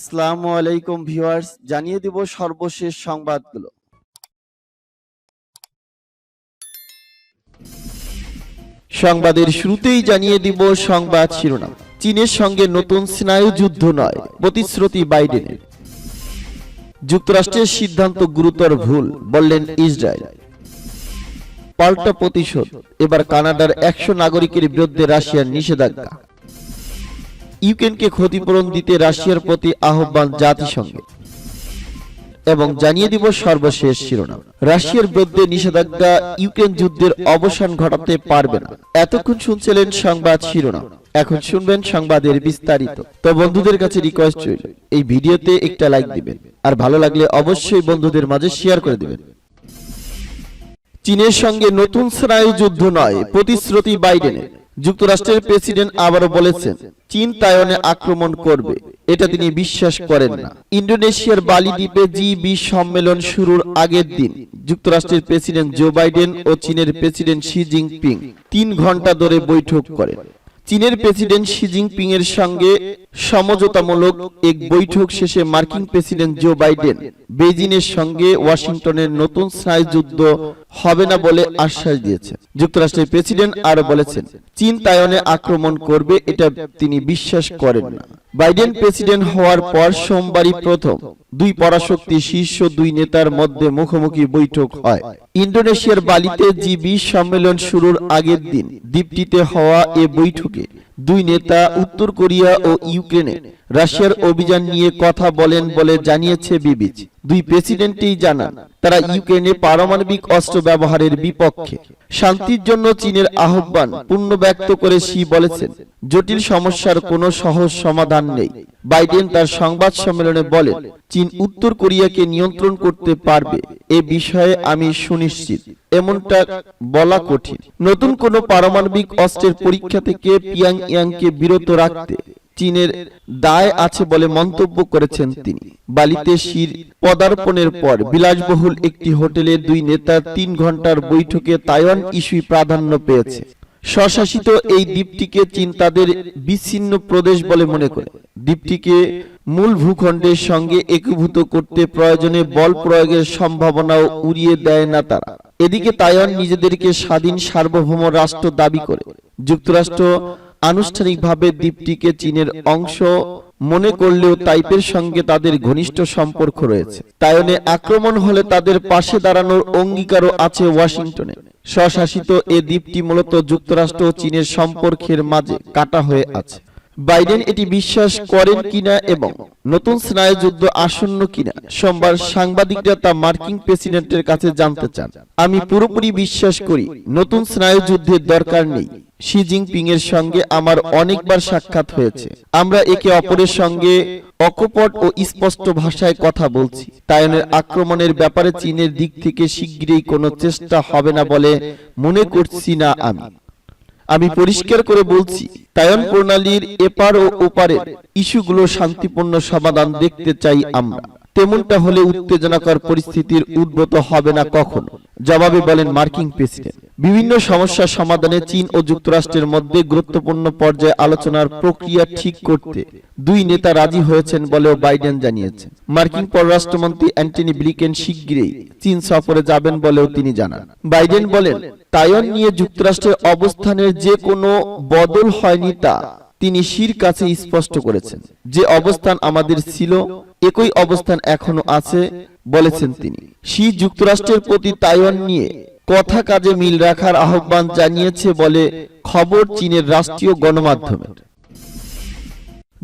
আসসালামু আলাইকুম ভিউয়ার্স, জানিয়ে দিব সর্বশেষ সংবাদগুলো। সংবাদের শুরুতেই জানিয়ে দিব সংবাদ শিরোনাম। চীনের সঙ্গে নতুন স্নায়ু যুদ্ধ নয়, প্রতিশ্রুতি বাইডেনের। যুক্তরাষ্ট্রের সিদ্ধান্ত গুরুতর ভুল, বললেন ইসরায়েল। পাল্টা প্রতিশোধ, এবার কানাডার 100 নাগরিকের বিরুদ্ধে রাশিয়ার নিষেধাজ্ঞা। ইউক্রেনকে ক্ষতিপূরণ দিতে রাশিয়ার প্রতি আহ্বান জাতিসংঘের। এবং জানিয়ে দিব সর্বশেষ শিরোনাম। রাশিয়ার বিরুদ্ধে নিষেধাজ্ঞা ইউক্রেন যুদ্ধের অবসান ঘটাতে পারবে না। এতক্ষণ শুনছিলেন সংবাদ শিরোনাম, এখন শুনবেন সংবাদের বিস্তারিত। তো বন্ধুদের কাছে রিকোয়েস্ট রইল, এই ভিডিওতে একটা লাইক দিবেন, আর ভালো লাগলে অবশ্যই বন্ধুদের মাঝে শেয়ার করে দিবেন। চীনের সঙ্গে নতুন স্নায়ু যুদ্ধ নয়, প্রতিশ্রুতি বাইডেনের। যুক্তরাষ্ট্রের প্রেসিডেন্ট আবারও বলেছেন চীন তাইওয়ানে আক্রমণ করবে, এটা তিনি বিশ্বাস করেন না। ইন্দোনেশিয়ার বালি দ্বীপে জি-20 সম্মেলন শুরুর আগের দিন যুক্তরাষ্ট্রের প্রেসিডেন্ট জো বাইডেন ও চীনের প্রেসিডেন্ট শি জিনপিং 3 ঘন্টা ধরে বৈঠক করেন। চীনের প্রেসিডেন্ট শি জিনপিং এর সঙ্গে সমঝোতামূলক এক বৈঠক শেষে মার্কিন প্রেসিডেন্ট জো বাইডেন বেইজিংয়ের সঙ্গে ওয়াশিংটনের নতুন স্নায়ু যুদ্ধ হবে না বলে আশ্বাস দিয়েছেন। যুক্তরাষ্ট্রের প্রেসিডেন্ট আরো বলেছেন চীন তাইওয়ানে আক্রমণ করবে, এটা তিনি বিশ্বাস করেন না। বাইডেন প্রেসিডেন্ট হওয়ার পর সোমবারই প্রথম দুই পরাশক্তি শীর্ষ দুই নেতার মধ্যে মুখোমুখি বৈঠক হয়। ইন্দোনেশিয়ার বালিতে জি-20 সম্মেলন শুরুর আগের দিন দ্বীপটিতে হওয়া এ বৈঠকে দুই নেতা উত্তর কোরিয়া ও ইউক্রেনে রাশিয়ার অভিযান নিয়ে কথা বলেন বলে জানিয়েছে বিবিসি। দুই প্রেসিডেন্টই জানান তারা ইউক্রেনে পারমাণবিক অস্ত্র ব্যবহারের বিপক্ষে। শান্তির জন্য চীনের আহ্বান পূর্ণ ব্যক্ত করে শি বলেছেন জটিল সমস্যার কোনো সহজ সমাধান নেই। বাইডেন তার সংবাদ সম্মেলনে বলেন চীন উত্তর কোরিয়াকে নিয়ন্ত্রণ করতে পারবে, এ বিষয়ে আমি সুনিশ্চিত। এমনটা বলা কঠিন। নতুন কোনো পারমাণবিক অস্ত্রের পরীক্ষা থেকে পিয়ংইয়াংকে বিরত রাখতে চীনের দায় আছে বলে মন্তব্য করেছেন তিনি। বালিতে শির পদার্পণের পর বিলাসবহুল একটি হোটেলে দুই নেতা 3 ঘন্টার বৈঠকে তাইওয়ান ইস্যু প্রাধান্য পেয়েছে। স্বশাসিত এই দ্বীপটিকে চীন তাদের বিচ্ছিন্ন প্রদেশ বলে মনে করে। দ্বীপটিকে মূল ভূখণ্ডের সঙ্গে একীভূত করতে প্রয়োজনে বল প্রয়োগের সম্ভাবনাও উড়িয়ে দেয় না তারা। এদিকে তাইওয়ান নিজেদেরকে স্বাধীন সার্বভৌম রাষ্ট্র দাবি করে। যুক্তরাষ্ট্র আনুষ্ঠানিকভাবে দ্বীপটিকে চীনের অংশ মনে করলেও তাইপের সঙ্গে তাদের ঘনিষ্ঠ সম্পর্ক রয়েছে। তাইওয়ানে আক্রমণ হলে তাদের পাশে দাঁড়ানোর অঙ্গীকারও আছে ওয়াশিংটনে। স্বশাসিত এ দ্বীপটি মূলত যুক্তরাষ্ট্র ও চীনের সম্পর্কের মাঝে কাটা হয়ে আছে। বাইডেন এটি বিশ্বাস করেন কিনা এবং নতুন স্নায়ু যুদ্ধ আসন্ন কিনা সোমবার সাংবাদিকরা তা মার্কিন প্রেসিডেন্টের কাছে জানতে চান। আমি পুরোপুরি বিশ্বাস করি নতুন স্নায়ু যুদ্ধের দরকার নেই। শি জিনপিং এর সঙ্গে আমার অনেকবার সাক্ষাৎ হয়েছে। আমরা একে অপরের সঙ্গে অকপট ও স্পষ্ট ভাষায় কথা বলছি। তাইওয়ানের আক্রমণের ব্যাপারে চীনের দিক থেকে শিগগিরই কোনো চেষ্টা হবে না বলে মনে করছি না। আমি পরিষ্কার করে বলছি তাইওয়ান প্রণালীর এপার ও ওপারের ইস্যুগুলো শান্তিপূর্ণ সমাধান দেখতে চাই আমরা। তেমনটা হলে উত্তেজনাকর পরিস্থিতির উদ্ভূত হবে না কখনো, জবাবে বলেন মার্কিন প্রেসিডেন্ট। বিভিন্ন সমস্যা সমাধানে চীন ও যুক্তরাষ্ট্রের মধ্যে গুরুত্বপূর্ণ পর্যায়ে আলোচনার প্রক্রিয়া ঠিক করতে দুই নেতা রাজি হয়েছেন বলেও বাইডেন জানিয়েছেন। মার্কিন পররাষ্ট্রমন্ত্রী অ্যান্টনি ব্লিংকেন শিগগিরই চীন সফরে যাবেন বলেও তিনি জানান। বাইডেন বলেন তাইওয়ান নিয়ে যুক্তরাষ্ট্রের অবস্থানের যে কোনো বদল হয়নি তা তিনি শির কাছে স্পষ্ট করেছেন। যে অবস্থান আমাদের ছিল একই অবস্থান এখনো আছে বলেছেন তিনি। শি যুক্তরাষ্ট্রের প্রতি তাইওয়ান নিয়ে কথা কাজে মিল রাখার আহ্বান জানিয়েছে বলে খবর চীনের রাষ্ট্রীয় গণমাধ্যমের।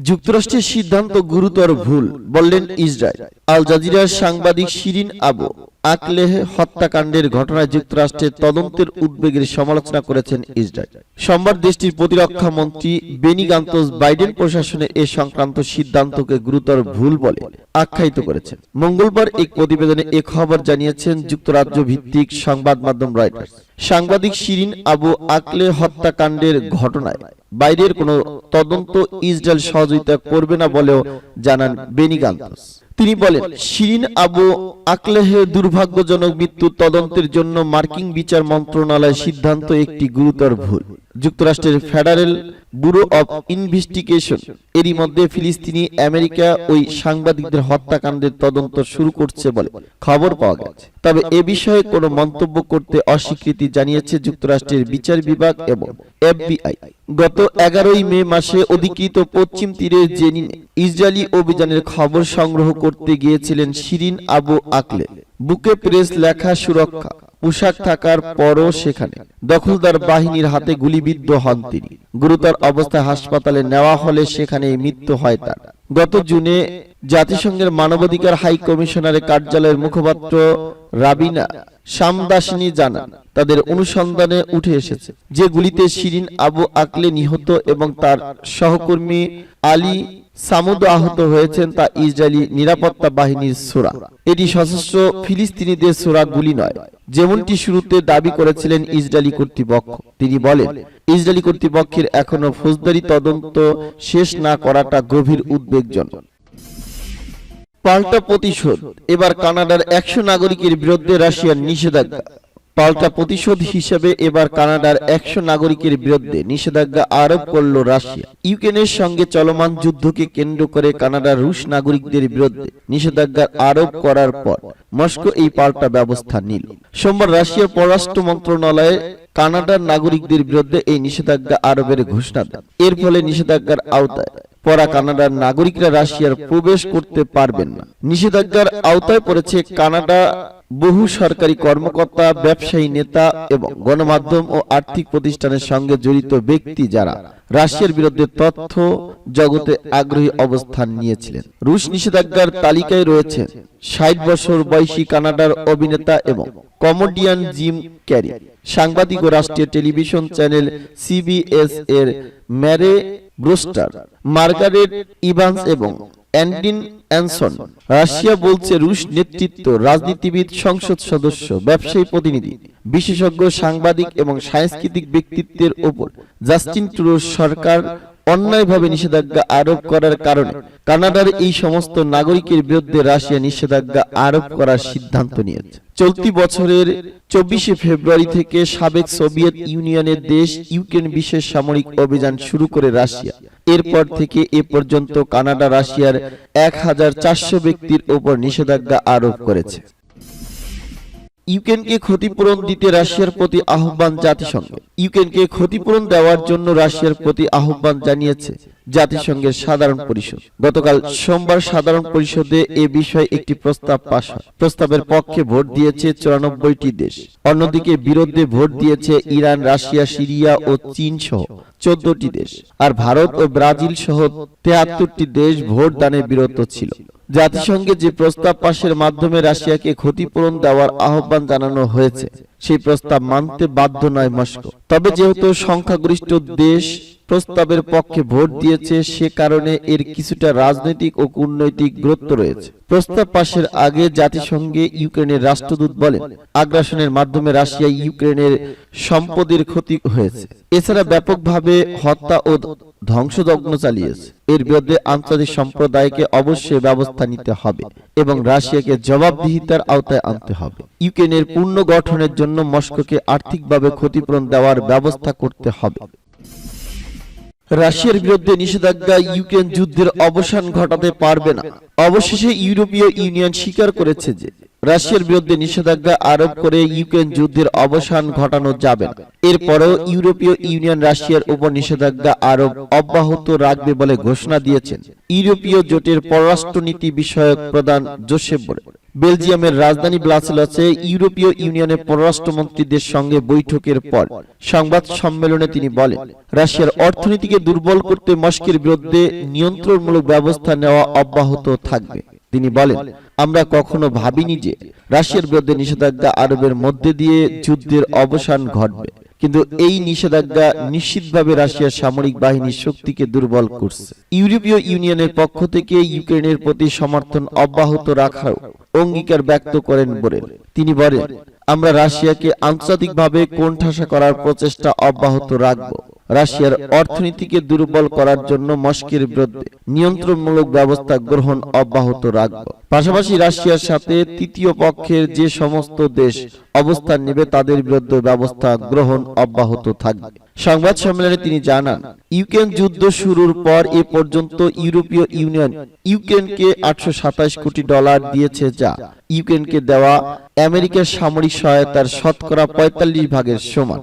যুক্তরাষ্ট্রের সিদ্ধান্ত গুরুতর ভুল, বললেন ইসরায়েল। আল জাজিরার সাংবাদিক শিরিন আবু আকলেহ হত্যাকাণ্ডের ঘটনায় যুক্তরাষ্ট্রের তদন্তের উদ্বেগের সমালোচনা করেছেন ইসরায়েল। সোমবার দেশটির প্রতিরক্ষা মন্ত্রী বেনি গান্তজ বাইডেন প্রশাসনের এ সংক্রান্ত সিদ্ধান্তকে গুরুতর ভুল বলে আখ্যায়িত করেছেন। মঙ্গলবার এক প্রতিবেদনে এ খবর জানিয়েছেন যুক্তরাজ্য ভিত্তিক সংবাদ মাধ্যম রয়টার্স। সাংবাদিক শিরিন আবু আকলে হত্যাকাণ্ডের ঘটনায় বাইরের কোনো তদন্ত ইসরায়েল সহযোগিতা করবে না বলেও জানান বেনি গান্তজ। তিনি বলেন শিরিন আবু আকলেহের দুর্ভাগ্যজনক মৃত্যু তদন্তের জন্য মার্কিন বিচার মন্ত্রণালয়ের সিদ্ধান্ত একটি গুরুতর ভুল। যুক্তরাষ্ট্রের ফেডারেল ব্যুরো অব ইনভেস্টিগেশন এরই মধ্যে ফিলিস্তিনি আমেরিকা ওই সাংবাদিকদের হত্যাকাণ্ডের তদন্ত শুরু করছে বলে খবর পাওয়া গেছে। তবে এ বিষয়ে কোনো মন্তব্য করতে অস্বীকৃতি জানিয়েছে যুক্তরাষ্ট্রের বিচার বিভাগ এবং এফবিআই। গত 11 মে মাসে অধিকৃত পশ্চিম তীরের জেনিনে ইসরায়েলি অভিযানের খবর সংগ্রহ করতে গিয়েছিলেন শিরিন আবু আকলে। বুকে প্রেস লেখা সুরক্ষা পোশাক থাকার পরও সেখানে দখলদার বাহিনীর হাতে গুলিবিদ্ধ হন তিনি। গুরুতর অবস্থায় হাসপাতালে নেওয়া হলে সেখানেই মৃত্যু হয় তার। গত জুনে জাতিসংঘের মানবাধিকার হাই কমিশনারের কার্যালয়ের মুখপাত্র রাবিনা শামদাসনি জানান, তাদের অনুসন্ধানে উঠে এসেছে যে গুলিতে শিরিন আবু আকলে নিহত এবং তার সহকর্মী আলী সামুদ আহত হয়েছেন তা ইসরায়েলি নিরাপত্তা বাহিনীর ছোড়া। এটি সশস্ত্র ফিলিস্তিনিদের ছোড়া গুলি নয়, যেমনটি শুরুতে দাবি করেছিলেন ইসরায়েলি কর্তৃপক্ষ। তিনি বলেন, ইসরায়েলি কর্তৃপক্ষের এখনো ফৌজদারি তদন্ত শেষ না করাটা গভীর উদ্বেগজনক। পাল্টা প্রতিশোধ, এবার কানাডার 100 নাগরিকের বিরুদ্ধে রাশিয়ার নিষেধাজ্ঞা। পাল্টা প্রতিশোধ হিসেবে এবার কানাডার 100 নাগরিকের বিরুদ্ধে নিষেধাজ্ঞা আরোপ করল রাশিয়া। ইউক্রেনের সঙ্গে চলমান যুদ্ধকে কেন্দ্র করে কানাডার রুশ নাগরিকদের বিরুদ্ধে নিষেধাজ্ঞা আরোপ করার পর মস্কো এই পাল্টা ব্যবস্থা নিল। সোমবার রাশিয়ার পররাষ্ট্র মন্ত্রণালয়ে কানাডার নাগরিকদের বিরুদ্ধে এই নিষেধাজ্ঞা আরোপের ঘোষণা দেয়। এর ফলে নিষেধাজ্ঞার আওতায় পড়া কানাডার নাগরিকরা রাশিয়ার প্রবেশ করতে পারবেন না। নিষেধাজ্ঞার আওতায় পড়েছে কানাডা বহু সরকারি কর্মকর্তা, ব্যবসায়ী নেতা এবং গণমাধ্যম ও আর্থিক প্রতিষ্ঠানের সঙ্গে জড়িত ব্যক্তি যারা রাশিয়ার বিরুদ্ধে তথ্য জগতে আগ্রহী অবস্থান নিয়েছিলেন। রুশ নিষেধাজ্ঞার তালিকায় রয়েছে 60 বছর বয়সী কানাডার অভিনেতা এবং কমেডিয়ান জিম ক্যারি, সাংবাদিক ও রাষ্ট্রীয় টেলিভিশন চ্যানেল সিবিএস এর ম্যারে ব্রোস্টার, মার্গারেট ইভান্স এবং অ্যান্ডিন অ্যানসন। রাশিয়া বলছে রুশ নেতৃত্ব, রাজনীতিবিদ, সংসদ সদস্য, ব্যবসায়ী প্রতিনিধি, বিশেষজ্ঞ, সাংবাদিক এবং সাংস্কৃতিক ব্যক্তিত্বের ওপর জাস্টিন ট্রুডোর সরকার অন্যায়ভাবে নিষেধাজ্ঞা আরোপ করার কারণে কানাডার এই সমস্ত নাগরিকের বিরুদ্ধে রাশিয়া নিষেধাজ্ঞা আরোপ করার সিদ্ধান্ত নিয়েছে। চলতি বছরের 24 ফেব্রুয়ারি থেকে সাবেক সোভিয়েত ইউনিয়নের দেশ ইউক্রেন বিশেষ সামরিক অভিযান শুরু করে রাশিয়া। এরপর থেকে এ পর্যন্ত কানাডা রাশিয়ার 1400 ব্যক্তির ওপর নিষেধাজ্ঞা আরোপ করেছে। ইউক্রেনকে ক্ষতিপূরণ দিতে রাশিয়ার প্রতি আহ্বান জাতিসংঘ। ইউক্রেনকে ক্ষতিপূরণ দেওয়ার জন্য রাশিয়ার প্রতি আহ্বান জানিয়েছে জাতিসংঘের সাধারণ পরিষদ। গতকাল সোমবার সাধারণ পরিষদে এ বিষয়ে একটি প্রস্তাব পাস হয়। প্রস্তাবের পক্ষে ভোট দিয়েছে 94টি দেশ। অন্যদিকে বিরুদ্ধে ভোট দিয়েছে ইরান, রাশিয়া, সিরিয়া ও চীন সহ 14টি দেশ। আর ভারত ও ব্রাজিল সহ 73টি দেশ ভোট দানে বিরত ছিল। জাতিসংঘে যে প্রস্তাব পাশের মাধ্যমে রাশিয়াকে ক্ষতিপূরণ দেওয়ার আহ্বান জানানো হয়েছে, সেই প্রস্তাব মানতে বাধ্য নয় মস্কো। তবে যেহেতু সংখ্যাগরিষ্ঠ দেশ প্রস্তাবের পক্ষে ভোট দিয়েছে, সে কারণে এর কিছুটা রাজনৈতিক ও কূটনৈতিক গুরুত্ব রয়েছে। প্রস্তাব পাশের আগে জাতিসংঘে ইউক্রেনের রাষ্ট্রদূত বলেন, আগ্রাসনের মাধ্যমে রাশিয়া ইউক্রেনের সম্পদের ক্ষতি হয়েছে। এছাড়া ব্যাপকভাবে হত্যা ও ধ্বংসযজ্ঞ চালিয়েছে। এর বিরুদ্ধে আন্তর্জাতিক সম্প্রদায়কে অবশ্যই ব্যবস্থা নিতে হবে এবং রাশিয়াকে জবাবদিহিতার আওতায় আনতে হবে। ইউক্রেনের পুনর্গঠনের জন্য মস্কোকে আর্থিকভাবে ক্ষতিপূরণ দেওয়ার ব্যবস্থা করতে হবে। রাশিয়ার বিরুদ্ধে নিষেধাজ্ঞা ইউক্রেন যুদ্ধের অবসান ঘটাতে পারবে না। অবশেষে ইউরোপীয় ইউনিয়ন স্বীকার করেছে যে রাশিয়ার বিরুদ্ধে নিষেধাজ্ঞা আরোপ করে ইউক্রেন যুদ্ধের অবসান ঘটানো যাবে না। এরপরেও ইউরোপীয় ইউনিয়ন রাশিয়ার উপর নিষেধাজ্ঞা আরোপ অব্যাহত রাখবে বলে ঘোষণা দিয়েছেন ইউরোপীয় জোটের পররাষ্ট্রনীতি বিষয়ক প্রধান জোসেফ বোরেল। বেলজিয়ামের রাজধানী ব্রাসেলসে ইউরোপীয় ইউনিয়নের পররাষ্ট্রমন্ত্রীদের সঙ্গে বৈঠকের পর সংবাদ সম্মেলনে তিনি বলেন, রাশিয়ার অর্থনীতিকে দুর্বল করতে মস্কোর বিরুদ্ধে নিয়ন্ত্রণমূলক ব্যবস্থা নেওয়া অব্যাহত থাকবে। তিনি বলেন, আমরা কখনো ভাবিনি যে রাশিয়ার বিরুদ্ধে নিষেধাজ্ঞা আরোপের মধ্যে দিয়ে যুদ্ধের অবসান ঘটবে, কিন্তু এই নিষেধাজ্ঞা নিশ্চিতভাবে রাশিয়ার সামরিক বাহিনীর শক্তিকে দুর্বল করছে। ইউরোপীয় ইউনিয়নের পক্ষ থেকে ইউক্রেনের প্রতি সমর্থন অব্যাহত রাখার অঙ্গীকার ব্যক্ত করেন বোরেল। তিনি বলেন, আমরা রাশিয়াকে আন্তর্জাতিকভাবে কোণঠাসা করার প্রচেষ্টা অব্যাহত রাখব। রাশিয়ার অর্থনীতিকে দুর্বল করার জন্য মস্কোর বিরুদ্ধে নিয়ন্ত্রণমূলক ব্যবস্থা গ্রহণ অব্যাহত রাখব। পাশাপাশি পাশাপাশি রাশিয়ার সাথে তৃতীয় পক্ষের যে সমস্ত দেশ অবস্থান নেবে তাদের বিরুদ্ধে ব্যবস্থা গ্রহণ অব্যাহত থাকবে। সংবাদ সম্মেলনে তিনি জানান, ইউক্রেন যুদ্ধ শুরুর পর এ পর্যন্ত ইউরোপীয় ইউনিয়ন ইউক্রেনকে $827 কোটি দিয়েছে, যা ইউক্রেনকে দেওয়া আমেরিকার সামরিক সহায়তার শতকরা 45 ভাগের সমান।